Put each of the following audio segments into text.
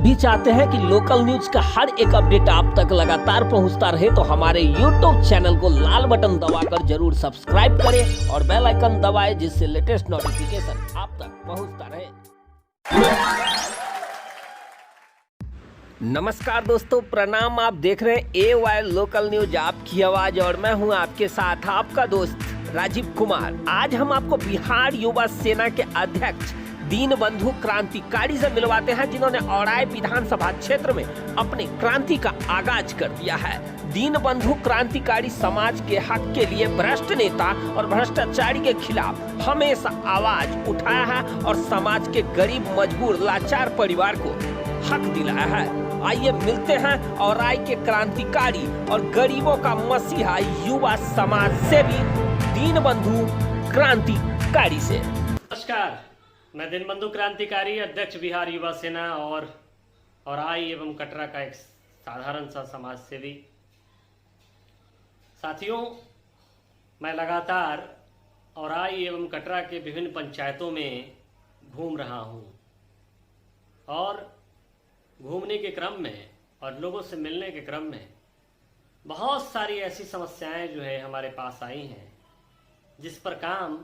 भी चाहते हैं कि लोकल न्यूज का हर एक अपडेट आप तक लगातार पहुंचता रहे तो हमारे यूट्यूब चैनल को लाल बटन दबाकर जरूर सब्सक्राइब करें और बेल आइकन दबाएं, जिससे लेटेस्ट नोटिफिकेशन आप तक पहुंचता रहे। नमस्कार दोस्तों, प्रणाम। आप देख रहे हैं AY लोकल न्यूज, आपकी आवाज, और मैं हूं आपके साथ आपका दोस्त राजीव कुमार। आज हम आपको बिहार युवा सेना के अध्यक्ष दीनबंधु क्रांतिकारी से मिलवाते हैं, जिन्होंने औराई विधानसभा क्षेत्र में अपने क्रांति का आगाज कर दिया है। दीनबंधु क्रांतिकारी समाज के हक के लिए भ्रष्ट नेता और भ्रष्टाचारी के खिलाफ हमेशा आवाज उठाया है और समाज के गरीब, मजबूर, लाचार परिवार को हक दिलाया है। आइए मिलते हैं औराई के क्रांतिकारी और गरीबों का मसीहा युवा समाज सेवी दीनबंधु क्रांतिकारी से। नमस्कार, मैं दीनबंधु क्रांतिकारी, अध्यक्ष बिहार युवा सेना और औराई एवं कटरा का एक साधारण सा समाज सेवी। साथियों, मैं लगातार औराई एवं कटरा के विभिन्न पंचायतों में घूम रहा हूं और घूमने के क्रम में और लोगों से मिलने के क्रम में बहुत सारी ऐसी समस्याएं जो है हमारे पास आई हैं, जिस पर काम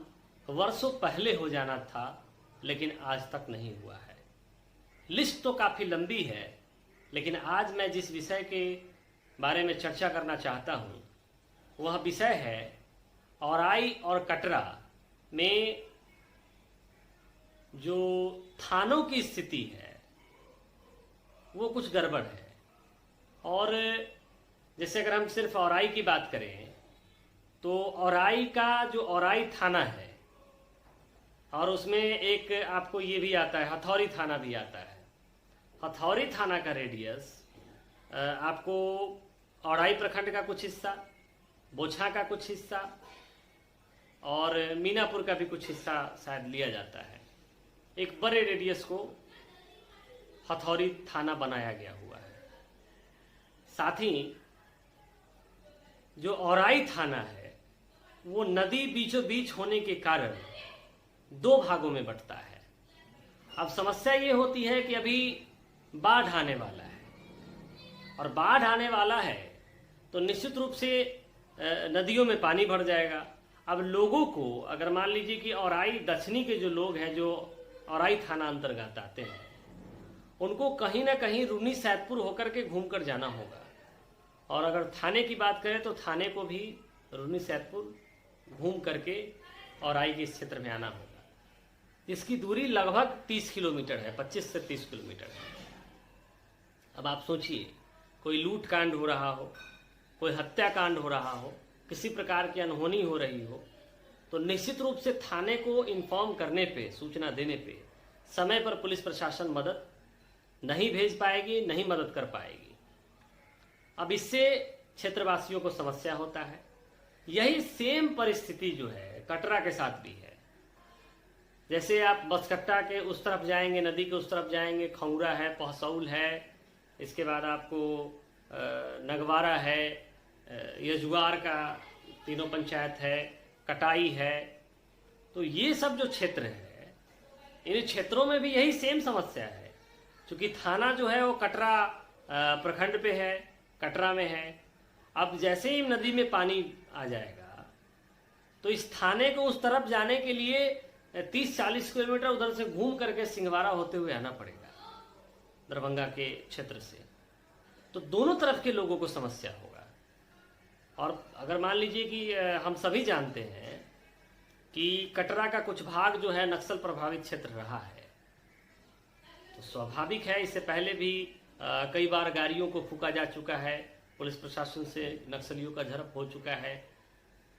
वर्षों पहले हो जाना था लेकिन आज तक नहीं हुआ है। लिस्ट तो काफ़ी लंबी है, लेकिन आज मैं जिस विषय के बारे में चर्चा करना चाहता हूं वह विषय है औराई और कटरा में जो थानों की स्थिति है वो कुछ गड़बड़ है। और जैसे अगर हम सिर्फ औराई की बात करें तो औराई का जो औराई थाना है और उसमें एक आपको ये भी आता है, हथौड़ी थाना भी आता है। हथौड़ी थाना का रेडियस आपको औराई प्रखंड का कुछ हिस्सा, बोछा का कुछ हिस्सा और मीनापुर का भी कुछ हिस्सा शायद लिया जाता है। एक बड़े रेडियस को हथौड़ी थाना बनाया गया हुआ है। साथ ही जो औराई थाना है वो नदी बीचों बीच होने के कारण दो भागों में बंटता है। अब समस्या ये होती है कि अभी बाढ़ आने वाला है और बाढ़ आने वाला है तो निश्चित रूप से नदियों में पानी भर जाएगा। अब लोगों को अगर मान लीजिए कि औराई दक्षिणी के जो लोग हैं जो औराई थाना अंतर्गत आते हैं, उनको कहीं ना कहीं रूनी सैदपुर होकर के घूमकर जाना होगा। और अगर थाने की बात करें तो थाने को भी रूनी सैदपुर घूम करके औराई के इस क्षेत्र में आना होगा। इसकी दूरी लगभग 30 किलोमीटर है, 25 से 30 किलोमीटर है। अब आप सोचिए, कोई लूट कांड हो रहा हो, कोई हत्याकांड हो रहा हो, किसी प्रकार की अनहोनी हो रही हो, तो निश्चित रूप से थाने को इन्फॉर्म करने पे, सूचना देने पे समय पर पुलिस प्रशासन मदद नहीं भेज पाएगी, नहीं मदद कर पाएगी। अब इससे क्षेत्रवासियों को समस्या होता है। यही सेम परिस्थिति जो है कटरा के साथ भी है। जैसे आप बसकट्टा के उस तरफ जाएंगे, नदी के उस तरफ जाएंगे, खंगुरा है, पहसौल है, इसके बाद आपको नगवारा है, यजुआर का तीनों पंचायत है, कटाई है। तो ये सब जो क्षेत्र है, इन क्षेत्रों में भी यही सेम समस्या है। क्योंकि थाना जो है वो कटरा प्रखंड पे है, कटरा में है। अब जैसे ही नदी में पानी आ जाएगा तो इस थाने को उस तरफ जाने के लिए 30-40 किलोमीटर उधर से घूम करके सिंहवाड़ा होते हुए आना पड़ेगा, दरभंगा के क्षेत्र से। तो दोनों तरफ के लोगों को समस्या होगा। और अगर मान लीजिए कि हम सभी जानते हैं कि कटरा का कुछ भाग जो है नक्सल प्रभावित क्षेत्र रहा है, तो स्वाभाविक है इससे पहले भी कई बार गाड़ियों को फूका जा चुका है, पुलिस प्रशासन से नक्सलियों का झड़प हो चुका है,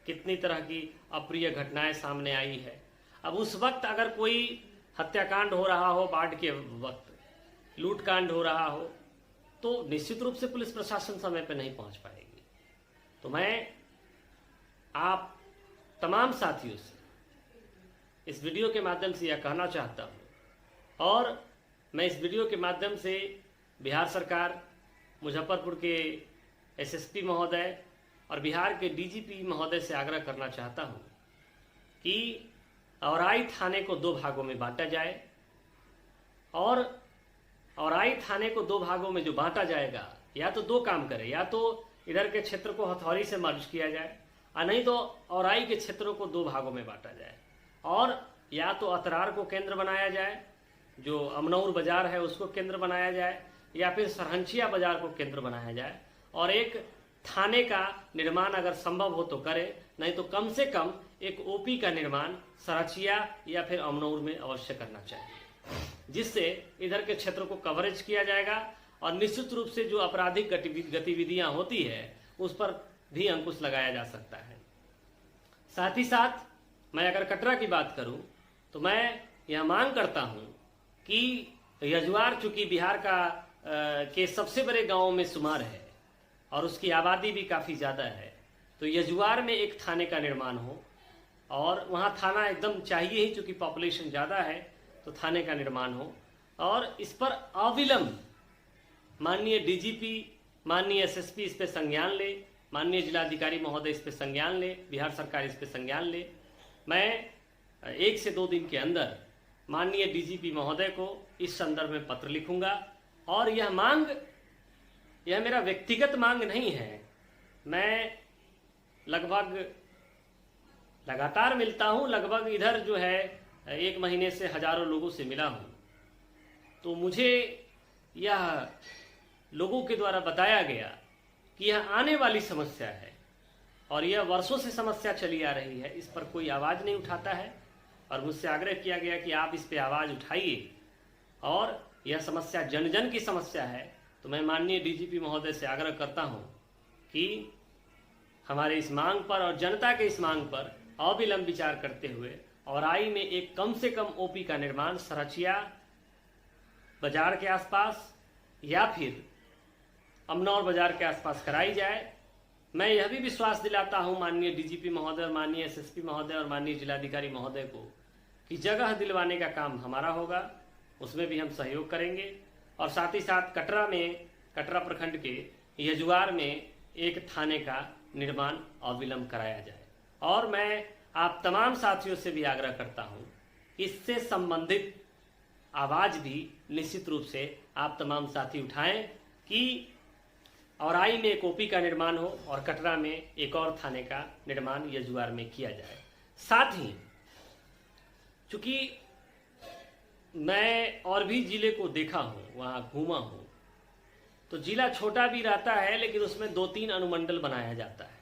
कितनी तरह की अप्रिय घटनाएं सामने आई है। अब उस वक्त अगर कोई हत्याकांड हो रहा हो, बाढ़ के वक्त लूटकांड हो रहा हो, तो निश्चित रूप से पुलिस प्रशासन समय पर नहीं पहुंच पाएगी। तो मैं आप तमाम साथियों से इस वीडियो के माध्यम से यह कहना चाहता हूं, और मैं इस वीडियो के माध्यम से बिहार सरकार, मुजफ्फरपुर के एसएसपी महोदय और बिहार के डीजीपी महोदय से आग्रह करना चाहता हूं कि औराई थाने को दो भागों में बांटा जाए और औराई थाने को दो भागों में जो बांटा जाएगा, या तो दो काम करे, या तो इधर के क्षेत्र को हथौड़ी से मर्ज किया जाए, और नहीं तो औराई के क्षेत्रों को दो भागों में बांटा जाए, और या तो अतरार को केंद्र बनाया जाए, जो अमनौर बाजार है उसको केंद्र बनाया जाए, या फिर सरहंचिया बाजार को केंद्र बनाया जाए, और एक थाने का निर्माण अगर संभव हो तो करे, नहीं तो कम से कम एक ओपी का निर्माण सरहंचिया या फिर अमनौर में अवश्य करना चाहिए, जिससे इधर के क्षेत्र को कवरेज किया जाएगा और निश्चित रूप से जो आपराधिक गतिविधियां होती है उस पर भी अंकुश लगाया जा सकता है। साथ ही साथ मैं अगर कटरा की बात करूं तो मैं यह मांग करता हूं कि यजुआर चूंकि बिहार का के सबसे बड़े गांवों में शुमार है और उसकी आबादी भी काफ़ी ज़्यादा है, तो यजुआर में एक थाने का निर्माण हो, और वहाँ थाना एकदम चाहिए ही, चूँकि पॉपुलेशन ज़्यादा है तो थाने का निर्माण हो, और इस पर अविलंब माननीय डीजीपी, माननीय एसएसपी इस पर संज्ञान ले, माननीय जिलाधिकारी महोदय इस पर संज्ञान ले, बिहार सरकार इस पर संज्ञान ले। मैं 1 से 2 दिन के अंदर माननीय डीजीपी महोदय को इस संदर्भ में पत्र लिखूंगा, और यह मांग, यह मेरा व्यक्तिगत मांग नहीं है। मैं लगभग लगातार मिलता हूं, लगभग इधर जो है 1 महीने से हजारों लोगों से मिला हूं, तो मुझे यह लोगों के द्वारा बताया गया कि यह आने वाली समस्या है और यह वर्षों से समस्या चली आ रही है, इस पर कोई आवाज़ नहीं उठाता है, और मुझसे आग्रह किया गया कि आप इस पे आवाज़ उठाइए, और यह समस्या जन जन की समस्या है। तो मैं माननीय डीजीपी महोदय से आग्रह करता हूं कि हमारे इस मांग पर और जनता के इस मांग पर अविलंब विचार करते हुए औराई में एक कम से कम ओपी का निर्माण सरहचिया बाजार के आसपास या फिर अमनौर बाजार के आसपास कराई जाए। मैं यह भी विश्वास दिलाता हूं माननीय डीजीपी महोदय, माननीय एसएसपी महोदय और माननीय जिलाधिकारी महोदय को कि जगह दिलवाने का काम हमारा होगा, उसमें भी हम सहयोग करेंगे, और साथ ही साथ कटरा में, कटरा प्रखंड के यजुआर में एक थाने का निर्माण अविलंब कराया जाए। और मैं आप तमाम साथियों से भी आग्रह करता हूं, इससे संबंधित आवाज़ भी निश्चित रूप से आप तमाम साथी उठाएं कि औराई में एक ओपी का निर्माण हो और कटरा में एक और थाने का निर्माण यजुआर में किया जाए। साथ ही चूंकि मैं और भी जिले को देखा हूँ, वहाँ घूमा हूँ, तो जिला छोटा भी रहता है लेकिन उसमें 2-3 अनुमंडल बनाया जाता है।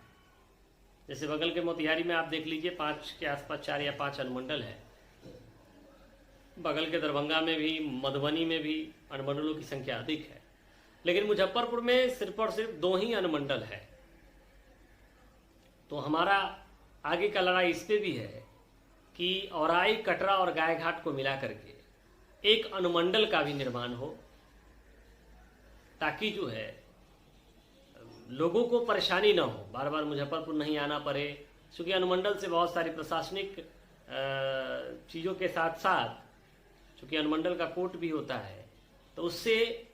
जैसे बगल के मोतिहारी में आप देख लीजिए 5 के आसपास 4 या 5 अनुमंडल है, बगल के दरभंगा में भी, मधुबनी में भी अनुमंडलों की संख्या अधिक है, लेकिन मुजफ्फरपुर में सिर्फ और सिर्फ 2 ही अनुमंडल है। तो हमारा आगे का लड़ाई इस पे भी है कि औराई, कटरा और गायघाट को मिला करके एक अनुमंडल का भी निर्माण हो, ताकि जो है लोगों को परेशानी न हो, बार बार मुजफ्फरपुर नहीं आना पड़े, क्योंकि अनुमंडल से बहुत सारी प्रशासनिक चीज़ों के साथ साथ चूँकि अनुमंडल का कोर्ट भी होता है, तो उससे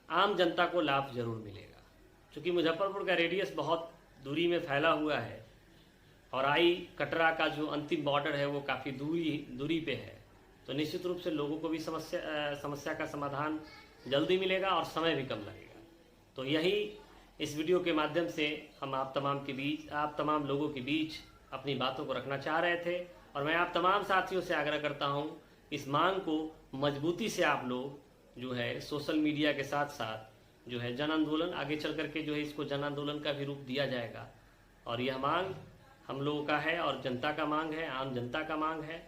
आम जनता को लाभ जरूर मिलेगा। क्योंकि मुजफ्फरपुर का रेडियस बहुत दूरी में फैला हुआ है, और आई कटरा का जो अंतिम बॉर्डर है वो काफ़ी दूरी पे है, तो निश्चित रूप से लोगों को भी समस्या का समाधान जल्दी मिलेगा और समय भी कम लगेगा। तो यही इस वीडियो के माध्यम से हम आप तमाम लोगों के बीच अपनी बातों को रखना चाह रहे थे, और मैं आप तमाम साथियों से आग्रह करता हूं इस मांग को मजबूती से आप लोग जो है सोशल मीडिया के साथ साथ जो है जन आंदोलन, आगे चल करके जो है इसको जन आंदोलन का भी रूप दिया जाएगा। और यह मांग हम लोगों का है और जनता का मांग है, आम जनता का मांग है,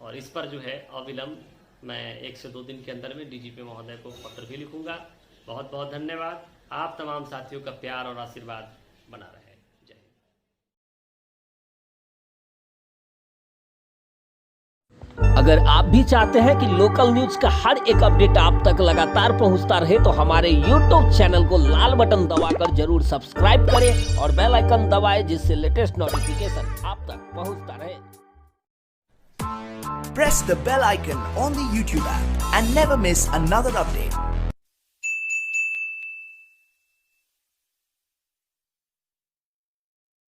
और इस पर जो है अविलंब मैं 1 से 2 दिन के अंदर में डीजीपी महोदय को पत्र भी लिखूंगा। बहुत बहुत धन्यवाद। आप तमाम साथियों का प्यार और आशीर्वाद बना रहे। जय हिंद। अगर आप भी चाहते हैं कि लोकल न्यूज का हर एक अपडेट आप तक लगातार पहुंचता रहे, तो हमारे YouTube चैनल को लाल बटन दबाकर जरूर सब्सक्राइब करें और बेल आइकन दबाएं, जिससे लेटेस्ट नोटिफिकेशन आप तक पहुंचता रहे। Press the bell icon on the YouTube app and never miss another update.